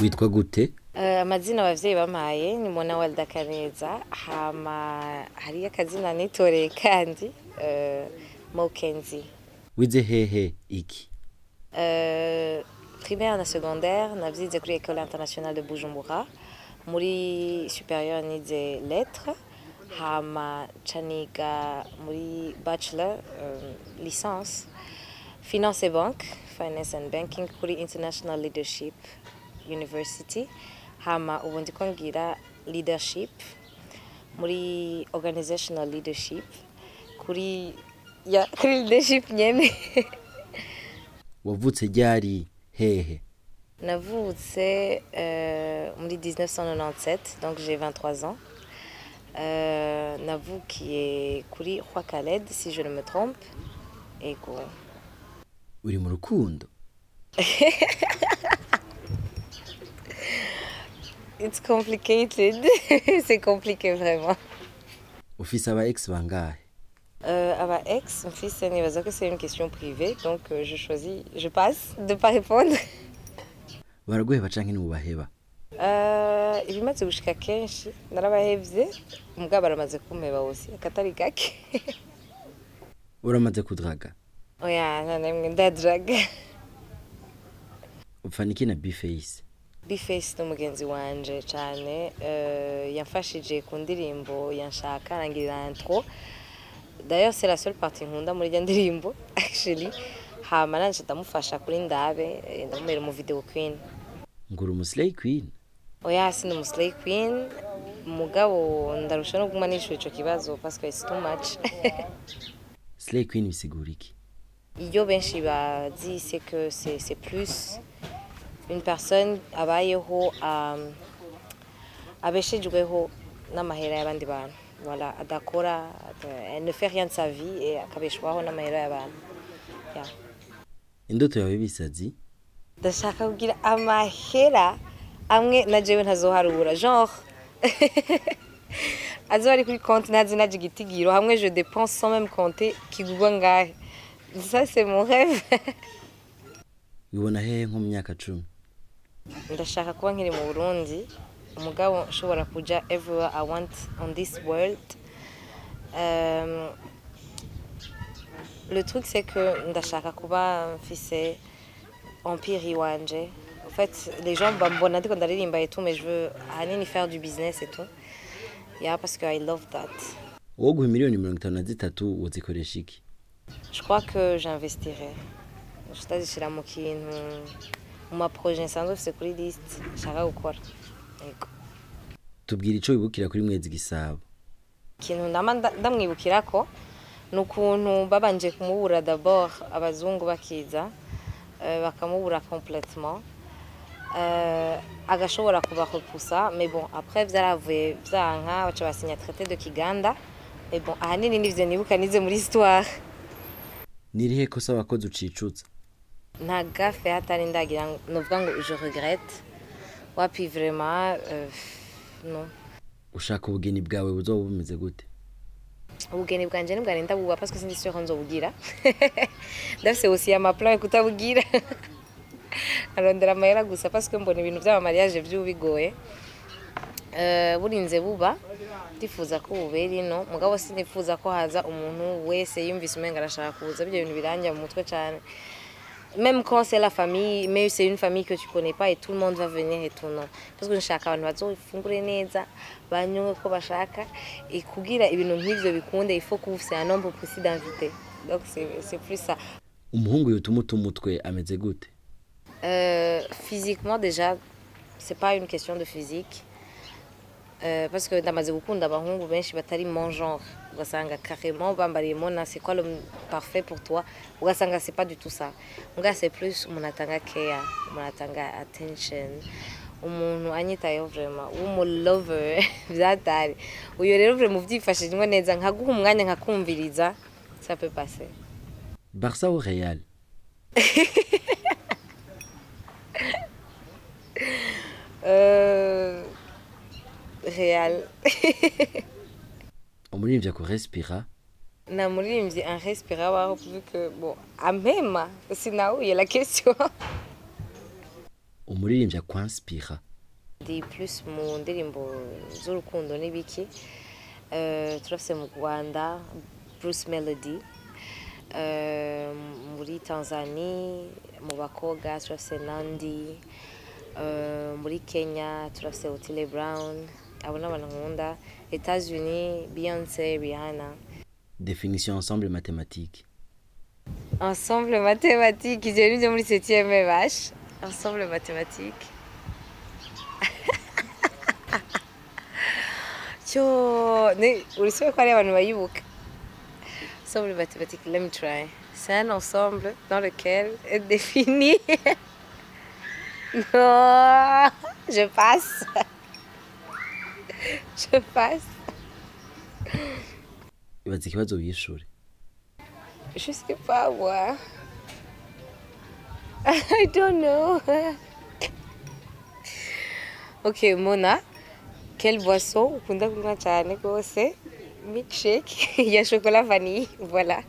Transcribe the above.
witwa gute? Amazina abavyeyi bampaye ni Mona Walda Kaneza, hama hariyo akazina nitoreye kandi Mokenzi. Wize hehe iki? Primaire na secondaire navyize kuri École Internationale de Bujumbura, muri supérieur nize lettres, hama caniga muri bachelor licence finance et banque, finance and banking kuri International Leadership University, hama ubu ndiko ngira leadership muri organizational leadership kuri leadership nyene. Wavutse ryari hehe? Navutse muri 1997, donc j'ai 23 ans. Navukiye kuri Roi Khaled, si je ne me trompe. Ego. Uri mu rukundo? It's complicated. C'est compliqué vraiment. Ufise aba ex bangahe? Aba ex, mfise nibaza ko c'est une question privée, donc je passe de pas répondre. Baraguheba canke ntibubaheba? Ibimaze gushika kenshi narabahevye, mugabo baramaze kumpeba bose akatari gake. Uramaze kudraga? Oya, namwe ndadraga. Upfana iki na B-Face? B-Face n'umugenzi wanje cyane, yamfashije ku ndirimbo yanshaka arangirira intro. D'ailleurs c'est la seule partie nkunda muri iyo ndirimbo actually. Hama nanje ndamufasha kuri ndabe, ndamubera mu video queen. Nguru Muslay Queen? Oya, sino Muslay Queen, mugabo ndarusha no guma nishuye ico kibazo parce que it's too much. Slay Queen bisigura iki? Iyo benshi bazi c'est que c'est plus une personne abayeho abeshejweho n'amahera y'abandi bantu. Voilà, adakora, elle ne fait rien de sa vie et akabeshwaho n'amahera y'abantu. Yeah. Indoto yawe bisazi? Ndashaka kugira amahera amwe na jewe ntazoharura, genre azo ari kuri compte nazi naje gitigiro hamwe je dépense sans même compter kigugwa ngahe. Ça c'est mon rêve. Ubona hehe nko mu myaka 10? Ndashaka kuba nkiri mu Burundi, umugabo nshobora kuja everywhere I want on this world. Le truc c'est que ndashaka kuba mfise empire iwanje. En fait, les gens bambona ndiko ndaririmba et tout, mais je veux ahanini faire du business et tout. Yeah, parce que I love that. Woguha miliyoni 53 uzikoresha iki? Je crois que j'investirai. Ndazishira mu kintu mu ma projet nsanzwe c'est kuri list nshaka gukora. Yego. Tubwira ico wibukira kuri Mwezi Gisabo. Ikintu ndamwibukirako nukuntu babanje kumubura d'abord abazungu bakiza, bakamubura complètement. Agashobora kubarepousser, mais bon après vyaravuye vyanka baca basinya traité de Kiganda. Mais bon ahanini nivyo nibuka nize muri histoire. Nirihe kosa wakoze ucicutsa? Nta gafe hatari ndagira novuga ngo je regrette. Wapi vraiment non. Ushaka ubugeni bwawe buzoba bumeze gute? Ubugeni bwanje nibwo nenda buba parce que sindi sûr nzobugira. Ndafise aussi ama plan kutabugira. Arondera amahera gusa parce que mbona ibintu by'aba mariage by'ubigoye. Burinze buba ndifuza ko bubera ino, mugabo sinifuza ko haza umuntu wese yumvise umenga arashaka kuza ibyo bintu biranja mu mutwe cyane. Même quand c'est la famille, mais c'est une famille que tu connais pas et tout le monde va venir et tout non. Parce que nshaka abantu bazofungure neza, banywe ko bashaka et kugira ibintu nk'ivyo bikunde il faut que ufise un nombre précis d'invités. Donc c'est plus ça. Umuhungu yotuma umutwe ameze gute? Physiquement déjà, c'est pas une question de physique. Parce que ndamaze gukunda abahungu benshi batari mon genre. Ugasanga carrément bambariye mona c'est quoi le parfait pour toi? Ugasanga c'est pas du tout ça. Nga c'est plus umuntu atanga care, umuntu atanga attention. Umuntu anyitayeho vraiment, umu lover vyatari. Uyo rero vraiment muvyifashijwe neza nkaguha umwanya nkakumviriza, ça peut passer. Barça ou Real? Real. Umuririmbyi ko respira? Na muririmbyi en respira waho vu que bon, amema, sinaouye la question. umuririmbyi akwanspira. Ndi plus mu ndirimbo z'urukundo n'ibiki. Turafise mu Rwanda Bruce Melody, muri Tanzania mu bakobwa turafise Nandy, muri Kenya turafise Otile Brown, abo n'abantu nkunda. États-Unis Beyoncé, Rihanna. Définition ensemble mathématique. Ensemble mathématique, j'ai lu muri 7e MH. Ensemble mathématique. Uretse ko ari abantu bayibuka. Ensemble mathématique, let me try. C'est un ensemble dans lequel est défini. Non, je passe. Je passe. Ibaza ikibazo wishure. Je sais pas, moi. I don't know. Ok, Mona, quelle boisson ukunda kunywa cyane rwose? Milkshake ya chocolat vanille, voilà.